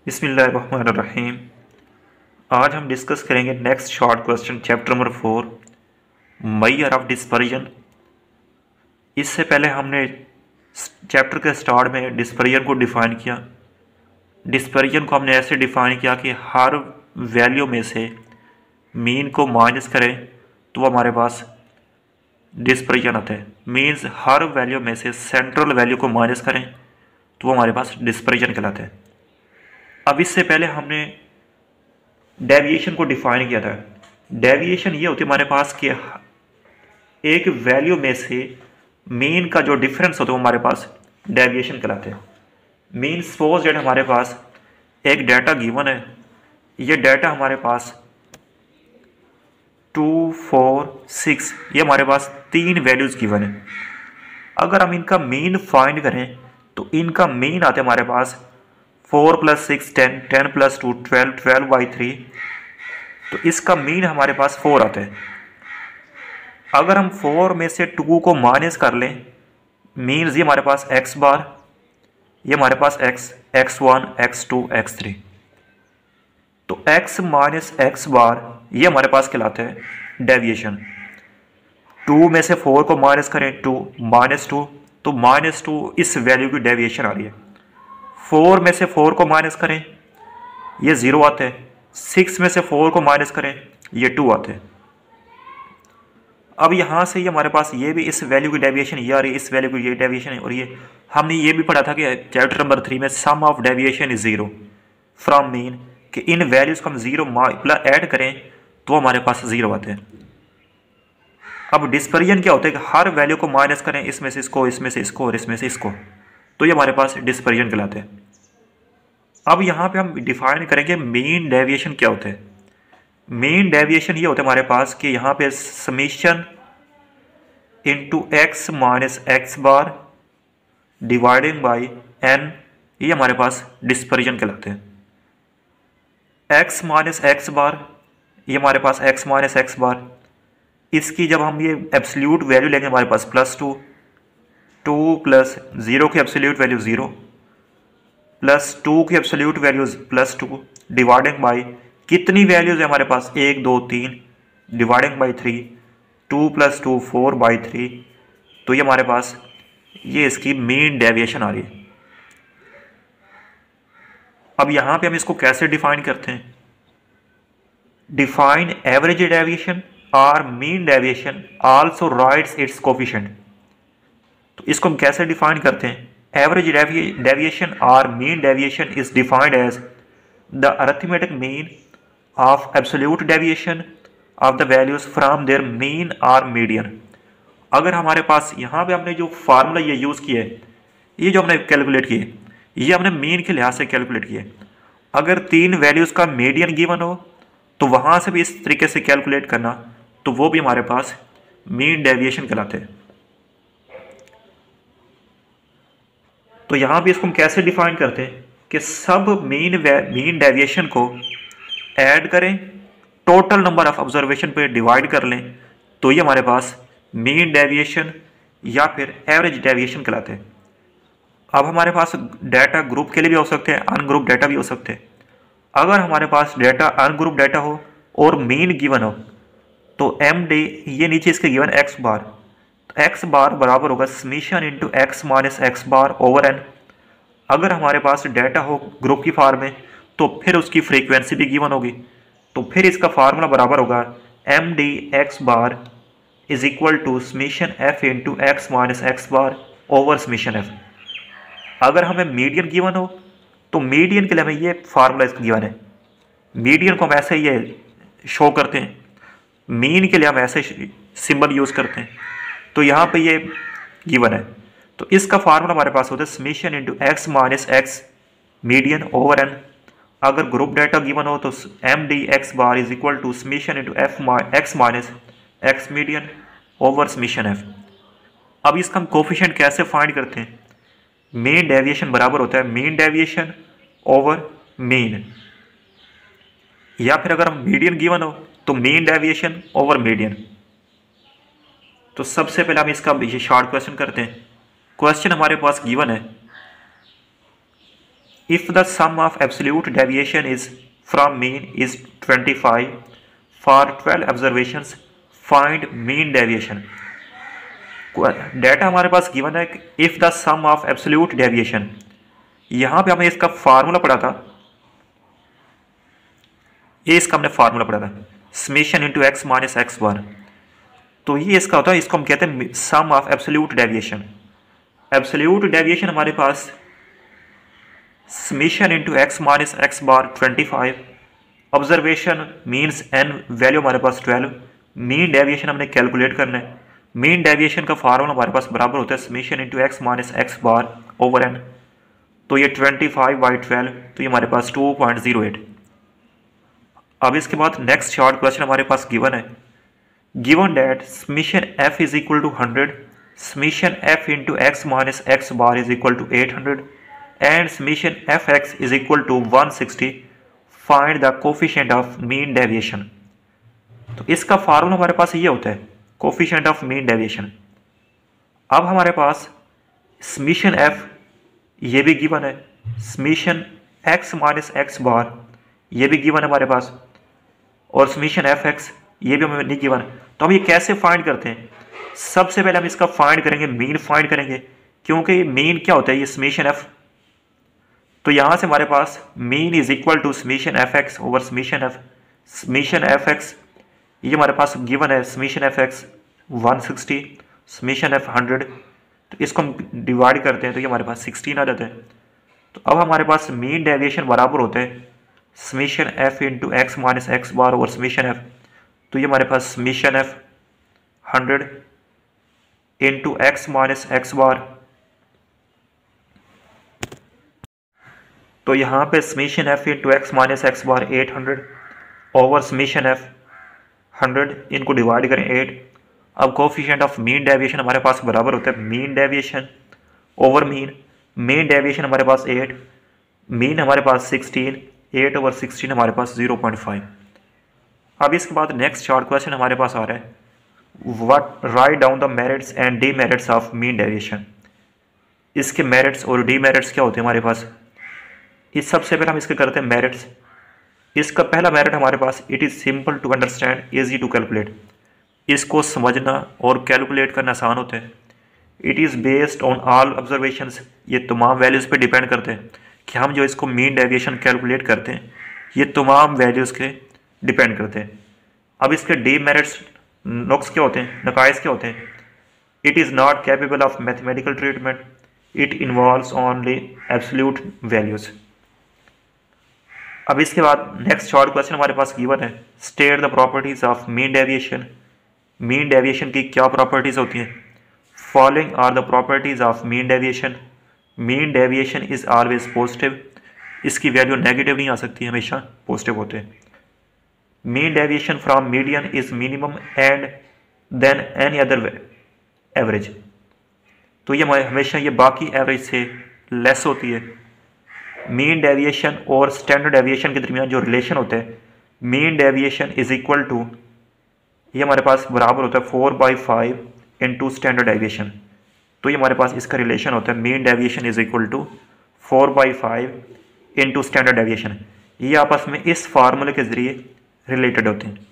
बिस्मिल्लाहिर्रहमानिर्रहीम। आज हम डिस्कस करेंगे next short question chapter number 4 measure of dispersion. इससे पहले हमने चैप्टर के स्टार्ट में डिस्पर्जन को डिफ़ाइन किया। डिस्पर्जन को हमने ऐसे डिफ़ाइन किया कि हर वैल्यू में से मीन को माइनस करें तो वो हमारे पास डिस्पर्जन आता है। मीन्स हर वैल्यू में से सेंट्रल वैल्यू को माइनस करें तो वो हमारे पास डिस्पर्जन कहलाता है। अब इससे पहले हमने डेविएशन को डिफाइन किया था। डेविएशन ये होती है हमारे पास कि एक वैल्यू में से मीन का जो डिफरेंस होता है वो हमारे पास डेविएशन कहलाते हैं। मीन सपोज डेट हमारे पास एक डाटा गिवन है, ये डाटा हमारे पास 2, 4, 6 ये हमारे पास 3 वैल्यूज़ गिवन है। अगर हम इनका मीन फाइंड करें तो इनका मीन आते हमारे पास 4 + 6 10, 10 + 2 12, 12/3। तो इसका मीन हमारे पास 4 आता है। अगर हम 4 में से 2 को माइनस कर लें, मीन्स ये हमारे पास x बार, ये हमारे पास x1, x2, x3। तो x माइनस x बार ये हमारे पास कहलाता है डेविएशन। 2 में से 4 को माइनस करें, 2 -2, तो -2 इस वैल्यू की डेविएशन आ रही है। 4 में से 4 को माइनस करें, ये 0 आता है। 6 में से 4 को माइनस करें, ये 2 आते हैं। अब यहाँ से ये हमारे पास ये भी इस वैल्यू की डेविएशन ये आ रही है, इस वैल्यू की ये डेविएशन है। और ये हमने ये भी पढ़ा था कि चैप्टर नंबर 3 में sum of deviation is 0 from mean, कि इन वैल्यूज़ को हम 0 ऐड करें तो हमारे पास 0 आते हैं। अब डिस्पर्जन क्या होता है कि हर वैल्यू को माइनस करें, इसमें से इसको, इसमें से इसको और इसमें से इसको, तो ये हमारे पास डिस्पर्जन कहलाते हैं। अब यहाँ पे हम डिफाइन करेंगे मीन डेविएशन क्या होता है। मीन डेविएशन ये होता है हमारे पास कि यहाँ पे summation into x minus x bar dividing by n, ये हमारे पास डिस्पर्जन कहलाते हैं। x माइनस x बार ये हमारे पास x माइनस x बार, इसकी जब हम ये एब्सोल्यूट वैल्यू लेंगे हमारे पास +2, 2 + 0 की एब्सोल्यूट वैल्यू 0 + 2 की एब्सोल्यूट वैल्यूज +2 डिवाइडिंग बाई कितनी वैल्यूज है हमारे पास 1, 2, 3 डिवाइडिंग बाई 3, 2 + 2 4/3। तो ये हमारे पास ये इसकी मीन डेविएशन आ रही है। अब यहाँ पे हम इसको कैसे डिफाइन करते हैं? डिफाइन एवरेज डेविएशन और mean deviation also writes its coefficient. तो इसको हम कैसे डिफाइन करते हैं? एवरेज डेविएशन और mean deviation is defined as the arithmetic mean of absolute deviation of the values from their mean और मीडियन। अगर हमारे पास यहाँ पे हमने जो फार्मूला ये यूज़ किया है, ये जो हमने कैलकुलेट किए, ये हमने मीन के लिहाज से कैलकुलेट किए। अगर 3 वैल्यूज़ का मीडियन गिवन हो तो वहाँ से भी इस तरीके से कैलकुलेट करना, तो वो भी हमारे पास मीन डेविएशन कहलाते हैं। तो यहाँ भी इसको हम कैसे डिफाइन करते हैं कि सब मीन डेविएशन को ऐड करें, टोटल नंबर ऑफ ऑब्जर्वेशन पे डिवाइड कर लें, तो ये हमारे पास मीन डेविएशन या फिर एवरेज डेविएशन कहलाते हैं। अब हमारे पास डाटा ग्रुप के लिए भी हो सकते हैं, अनग्रुप डाटा भी हो सकते हैं। अगर हमारे पास डाटा अनग्रुप डाटा हो और मीन गिवन हो तो MD ये नीचे इसके गिवन x बार, तो x बार बराबर होगा summation into x minus x bar over n। अगर हमारे पास डाटा हो ग्रुप की फॉर्म में तो फिर उसकी फ्रीक्वेंसी भी गिवन होगी, तो फिर इसका फार्मूला बराबर होगा MD x bar is equal to summation f into x minus x bar over summation f। अगर हमें मीडियन गिवन हो तो मीडियन के लिए हमें ये फार्मूला इसका गिवन है। मीडियन को हम ऐसे ये शो करते हैं, मीन के लिए हम ऐसे सिंबल यूज़ करते हैं। तो यहाँ पे ये गिवन है, तो इसका फार्मूला हमारे पास होता है summation into x minus x median over n। अगर ग्रुप डाटा गिवन हो तो MD x bar is equal to summation into x minus x median over summation f। अब इसका हम कोफिशिएंट कैसे फाइंड करते हैं? मीन डेविएशन बराबर होता है मीन डेविएशन ओवर मीन, या फिर अगर हम मीडियन गिवन हो तो मीन डेविएशन ओवर मीडियन। तो सबसे पहले हम इसका ये शॉर्ट क्वेश्चन करते हैं। क्वेश्चन हमारे पास गिवन है if the sum of absolute deviation is from mean is 25 for 12 observations find mean deviation. Data हमारे पास गिवन है कि if the sum of absolute deviation, यहाँ पे हमने इसका फार्मूला पढ़ा था, ये इसका हमने फार्मूला पढ़ा था summation into x minus x bar. तो ये इसका होता है, इसको हम कहते हैं sum of absolute deviation. Absolute deviation हमारे पास summation into x minus x bar 25, observation means n value हमारे पास 12, मीन डेविएशन हमने कैलकुलेट करना है। मीन डेविएशन का फार्मूला हमारे पास बराबर होता है summation into x minus x bar over n. तो ये 25/12, तो ये हमारे पास 2.08। अब इसके बाद नेक्स्ट शॉर्ट क्वेश्चन हमारे पास गिवन है, given that summation f is equal to 100, summation f into x minus x bar is equal to 800 and summation f x is equal to 160, find the coefficient of mean deviation. तो इसका formula हमारे पास ये होता है coefficient of mean deviation. अब हमारे पास summation F ये भी गिवन है, समेशन एक्स माइनस एक्स बार ये भी गिवन है हमारे पास, और समेशन एफ एक्स ये भी हमें नहीं गिवन। तो हम ये कैसे फाइंड करते हैं? सबसे पहले हम इसका फाइंड करेंगे, मीन फाइंड करेंगे, क्योंकि मीन क्या होता है, ये समेशन एफ। तो यहाँ से हमारे पास mean is equal to summation f x over summation f. Summation f x ये हमारे पास गिवन है, summation f x 160, summation f 100। तो इसको हम डिवाइड करते हैं तो ये हमारे पास 16 आ जाता है। तो अब हमारे पास मीन डेविएशन बराबर होते हैं summation f into x minus x bar over summation f. तो ये हमारे पास summation f 100 into x minus x bar, तो यहाँ पे summation f into x minus x bar 800 over summation f 100, इनको डिवाइड करें 8। अब कोफिशिएंट ऑफ मीन डेविएशन हमारे पास बराबर होता है mean deviation over mean. Mean deviation हमारे पास 8, मीन हमारे पास 16, 8 ओवर 16 हमारे पास 0.5। अब इसके बाद नेक्स्ट शॉर्ट क्वेश्चन हमारे पास आ रहा है, what write down the merits and demerits of mean deviation. इसके मेरिट्स और डीमेरिट्स क्या होते हैं हमारे पास? इस सबसे पहले हम इसके करते हैं मेरिट्स। इसका पहला मेरिट हमारे पास, it is simple to understand, easy to calculate. इसको समझना और कैलकुलेट करना आसान होता है। It is based on all observations, ये तमाम वैल्यूज़ पे डिपेंड करते हैं कि हम जो इसको मीन डेविएशन कैलकुलेट करते हैं ये तमाम वैल्यूज़ के डिपेंड करते हैं। अब इसके डीमेरिट्स नुक्स क्या होते हैं, नकाइस क्या होते हैं? It is not capable of mathematical treatment, it involves only absolute values. अब इसके बाद नेक्स्ट शॉर्ट क्वेश्चन हमारे पास गिवन है, state the properties of mean deviation. Mean deviation की क्या प्रॉपर्टीज होती हैं? Following are the properties of mean deviation. Mean deviation is always positive, इसकी वैल्यू नेगेटिव नहीं आ सकती, हमेशा पॉजिटिव होते हैं। Mean deviation from median is minimum and then any other average. तो ये हमेशा ये बाकी एवरेज से लेस होती है। मीन डेविएशन और स्टैंडर्ड डेविएशन के दरमियान जो रिलेशन होता है, mean deviation is equal to, ये हमारे पास बराबर होता है 4/5 इंटू स्टैंडर्ड डेविएशन। तो ये हमारे पास इसका रिलेशन होता है mean deviation is equal to 4/5 into standard deviation. ये आपस में इस फार्मूले के ज़रिए रिलेटेड होते हैं।